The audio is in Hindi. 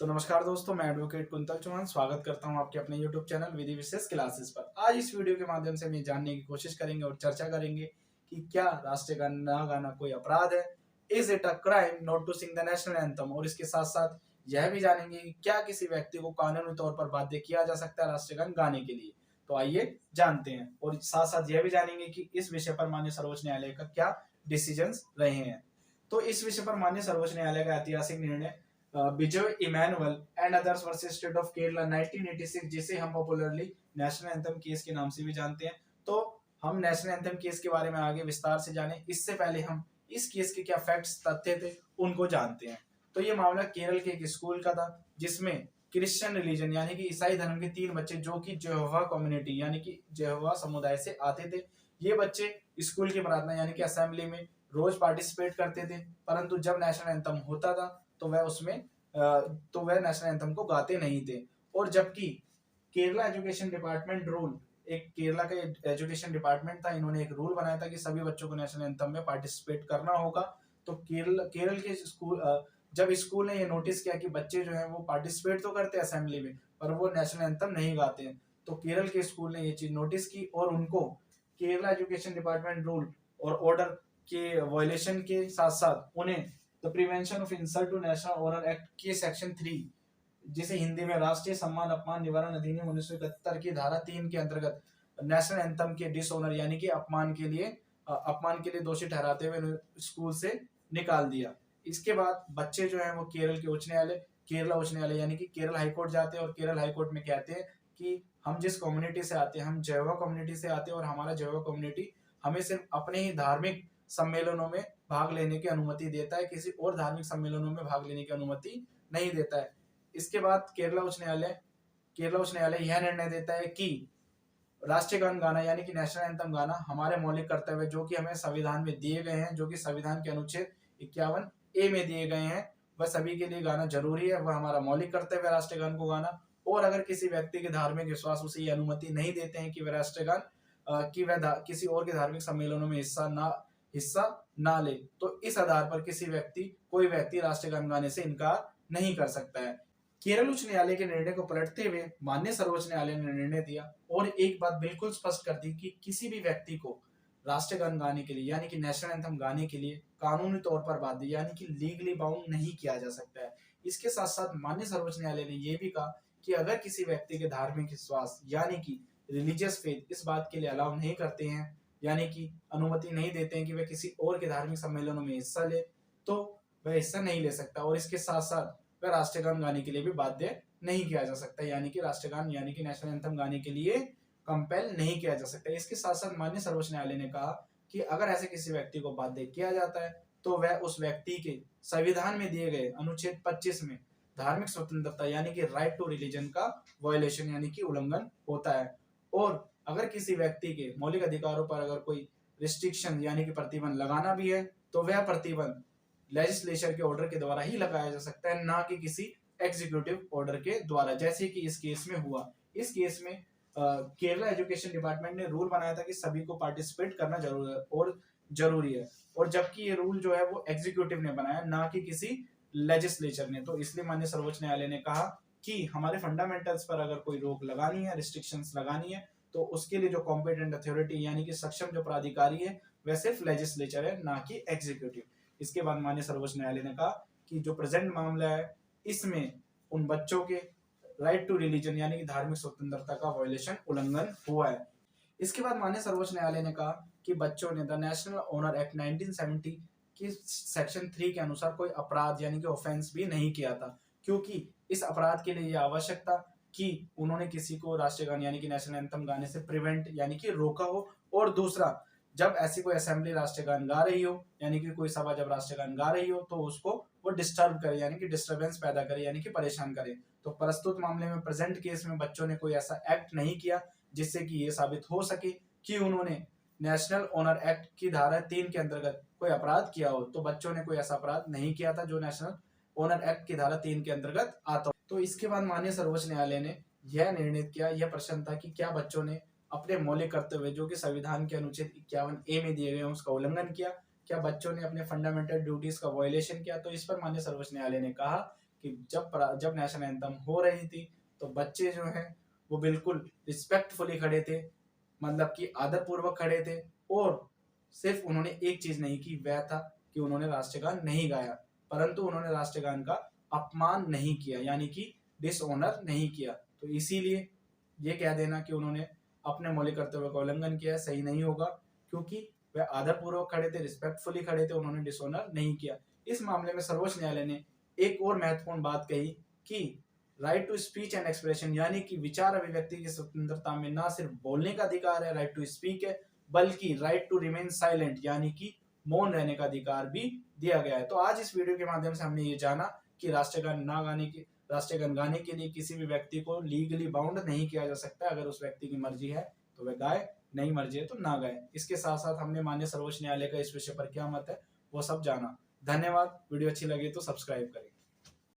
तो नमस्कार दोस्तों, मैं एडवोकेट कुंतल चौहान स्वागत करता हूं आपके अपने YouTube चैनल विधि विशेष क्लासेस पर। आज इस वीडियो के माध्यम से हम ये जानने की कोशिश करेंगे और चर्चा करेंगे कि क्या राष्ट्रीय गान ना गाना कोई अपराध है, is it a crime not to sing the national anthem. और इसके साथ साथ यह भी जानेंगे कि क्या किसी व्यक्ति को कानूनी तौर पर बाध्य किया जा सकता है राष्ट्रीय गान गाने के लिए। तो आइए जानते हैं और साथ साथ यह भी जानेंगे कि इस विषय पर माननीय सर्वोच्च न्यायालय का क्या डिसीजन रहे हैं। तो इस विषय पर माननीय सर्वोच्च न्यायालय का ऐतिहासिक निर्णय Vijay Emmanuel and others versus state of Kerala 1986, जिसे हम पॉपुलरली नेशनल एंथम केस के नाम से भी जानते हैं। तो हम नेशनल एंथम केस के बारे में आगे विस्तार से जाने इससे पहले हम इस केस के क्या फैक्ट्स तथ्य थे उनको जानते हैं। तो ये मामला केरल के एक स्कूल का था जिसमें क्रिश्चियन रिलीजन यानी कि ईसाई धर्म के 3 बच्चे जो कि जेहोवा कम्युनिटी यानी कि जेहोवा समुदाय से आते थे, ये बच्चे स्कूल की प्रार्थना यानी कि असेंबली में रोज पार्टिसिपेट करते थे, परंतु जब नेशनल एंथम होता था तो वह नेशनल एंथम को गाते नहीं थे। और जबकि केरला एजुकेशन डिपार्टमेंट रूल, एक केरला का एजुकेशन डिपार्टमेंट था, इन्होंने एक रूल बनाया था कि सभी बच्चों को नेशनल एंथम में पार्टिसिपेट करना होगा। तो केरल के स्कूल जब स्कूल ने ये नोटिस किया कि बच्चे जो हैं वो पार्टिसिपेट तो करते हैं असेंबली में पर वो नेशनल एंथम नहीं गाते हैं, तो केरल के स्कूल ने ये चीज नोटिस की और उनको केरला एजुकेशन डिपार्टमेंट रूल और ऑर्डर के वायलेशन के साथ साथ उन्हें the prevention of insult to national honour act के सेक्शन 3, जिसे हिंदी में राष्ट्रीय सम्मान अपमान निवारण अधिनियम 1971 की धारा 3 के अंतर्गत नेशनल एंथम के डिसऑनर यानी कि अपमान के लिए दोषी ठहराते हुए स्कूल से निकाल दिया। इसके बाद बच्चे जो हैं वो केरला उच्च न्यायालय यानी कि केरल हाईकोर्ट जाते हैं और केरल हाईकोर्ट में कहते हैं कि हम जिस कम्युनिटी से आते हैं, हम जेहोवा कम्युनिटी से आते हैं और हमारा जेहोवा कम्युनिटी हमें सिर्फ अपने ही धार्मिक सम्मेलनों में भाग लेने की अनुमति देता है, किसी और धार्मिक सम्मेलनों में भाग लेने की अनुमति नहीं देता है। इसके बाद केरला उच्च न्यायालय यह निर्णय देता है कि राष्ट्रीय गान गाना यानी कि नेशनल एंथम गाना हमारे मौलिक कर्तव्य जो कि हमें संविधान में दिए गए हैं, जो कि संविधान के अनुच्छेद 51A में दिए गए हैं, वह सभी के लिए गाना जरूरी है। वह हमारा मौलिक कर्तव्य है राष्ट्रीय गान को गाना। और अगर किसी व्यक्ति के धार्मिक विश्वास उसे ये अनुमति नहीं देते हैं कि वह राष्ट्रीय गान किसी और के धार्मिक सम्मेलनों में हिस्सा ना ले, तो इस आधार पर कोई व्यक्ति राष्ट्रीय गान गाने से इनकार नहीं कर सकता है। केरल उच्च न्यायालय के निर्णय को पलटते हुए माननीय सर्वोच्च न्यायालय ने निर्णय दिया और एक बात बिल्कुल स्पष्ट कर दी कि किसी भी व्यक्ति को राष्ट्रीय गान गाने के लिए यानी कि नेशनल एंथम गाने के लिए कानूनी तौर पर बाध्य यानी कि लीगली बाउंड नहीं किया जा सकता है। इसके साथ साथ माननीय सर्वोच्च न्यायालय ने यह भी कहा कि अगर किसी व्यक्ति के धार्मिक विश्वास यानी कि रिलीजियस फेथ इस बात के लिए अलाउ नहीं करते हैं यानी कि अनुमति नहीं देते हैं कि वह किसी और के धार्मिक सम्मेलनों में हिस्सा ले, तो वह हिस्सा नहीं ले सकता। और इसके साथ साथ वह राष्ट्रीय गान गाने के लिए भी बाध्य नहीं किया जा सकता, यानी कि राष्ट्रीय गान यानी कि नेशनल एंथम गाने के लिए कंपेल नहीं किया जा सकता। इसके साथ साथ माननीय सर्वोच्च न्यायालय ने कहा कि अगर ऐसे किसी व्यक्ति को बाध्य किया जाता है तो वह उस व्यक्ति के संविधान में दिए गए अनुच्छेद 25 में धार्मिक स्वतंत्रता यानी कि राइट टू रिलीजन का वायलेशन यानी कि उल्लंघन होता है। और अगर किसी व्यक्ति के मौलिक अधिकारों पर अगर कोई रिस्ट्रिक्शन यानी कि प्रतिबंध लगाना भी है तो वह प्रतिबंध लेजिस्लेचर के ऑर्डर के द्वारा ही लगाया जा सकता है, ना कि किसी एग्जीक्यूटिव ऑर्डर के द्वारा, जैसे कि इस केस में हुआ। इस केस में केरला एजुकेशन डिपार्टमेंट ने रूल बनाया था कि सभी को पार्टिसिपेट करना जरूरी है और जबकि ये रूल जो है वो एग्जीक्यूटिव ने बनाया, ना कि किसी लेजिस्लेचर ने। तो इसलिए माननीय सर्वोच्च न्यायालय ने कहा कि हमारे फंडामेंटल्स पर अगर कोई रोक लगानी है, रिस्ट्रिक्शंस लगानी है, तो उसके लिए जो कॉम्पिटेंट अथॉरिटी यानी कि सक्षम जो प्राधिकारी है वह सिर्फ लेजिस्लेचर है, ना कि एग्जीक्यूटिव। इसके बाद माननीय सर्वोच्च न्यायालय ने कहा कि जो प्रेजेंट मामला है इसमें उन बच्चों के राइट टू रिलीजन यानी कि धार्मिक स्वतंत्रता का वायलेशन उल्लंघन हुआ है। इसके बाद माननीय सर्वोच्च न्यायालय ने कहा कि बच्चों ने द नेशनल ऑनर एक्ट 1970 की सेक्शन 3 के अनुसार कोई अपराध यानी कि ऑफेंस भी नहीं किया था, क्योंकि इस अपराध के लिए यह आवश्यक था कि उन्होंने किसी को राष्ट्रीय गान यानी कि नेशनल एंथम गाने से प्रिवेंट यानी कि रोका हो। और दूसरा, जब ऐसी कोई असेंबली राष्ट्रीय गान गा रही हो यानी कि कोई सभा जब राष्ट्रीय गान गा रही हो तो उसको वो डिस्टर्ब करे यानी कि डिस्टर्बेंस पैदा करे यानी कि परेशान करे। तो प्रस्तुत मामले में प्रेजेंट केस में बच्चों ने कोई ऐसा एक्ट नहीं किया जिससे कि ये साबित हो सके कि उन्होंने नेशनल ऑनर एक्ट की धारा 3 के अंतर्गत कोई अपराध किया हो। तो बच्चों ने कोई ऐसा अपराध नहीं किया था जो नेशनल ऑनर एक्ट की धारा 3 के अंतर्गत आता हो। तो इसके बाद माननीय सर्वोच्च न्यायालय ने यह निर्णय किया, यह प्रश्न था कि क्या बच्चों ने अपने मौलिक कर्तव्य जो कि संविधान के अनुच्छेद 51A में दिए गए उसका उल्लंघन किया, क्या बच्चों ने अपने फंडामेंटल ड्यूटीज का वायलेशन किया। तो इस पर माननीय सर्वोच्च न्यायालय ने कहा कि जब नेशनल एंथम हो रही थी तो बच्चे जो हैं वो बिल्कुल रिस्पेक्टफुली खड़े थे, मतलब कि आदर पूर्वक खड़े थे। और सिर्फ उन्होंने एक चीज नहीं की, वह था कि उन्होंने राष्ट्रगान नहीं गाया, परंतु उन्होंने राष्ट्रगान का अपमान नहीं किया, यानी कि डिसऑनर नहीं किया। तो इसीलिए ये कह देना कि उन्होंने अपने मौलिक कर्तव्य का उल्लंघन किया सही नहीं होगा, क्योंकि वह आदर पूर्वक खड़े थे, रिस्पेक्टफुली खड़े थे, उन्होंने डिसऑनर नहीं किया। इस मामले में सर्वोच्च न्यायालय ने एक और महत्वपूर्ण बात कही कि right to speech and expression, यानी कि विचार अभिव्यक्ति की स्वतंत्रता में ना सिर्फ बोलने का अधिकार है, राइट टू स्पीक है, बल्कि राइट टू रिमेन साइलेंट, यानी कि मौन रहने का अधिकार भी दिया गया है। तो आज इस वीडियो के माध्यम से हमने ये जाना कि राष्ट्रगान गाने के लिए किसी भी व्यक्ति को लीगली बाउंड नहीं किया जा सकता। अगर उस व्यक्ति की मर्जी है तो वह गाए, नहीं मर्जी है तो ना गाए। इसके साथ साथ हमने माननीय सर्वोच्च न्यायालय का इस विषय पर क्या मत है वो सब जाना। धन्यवाद। वीडियो अच्छी लगी तो सब्सक्राइब करें।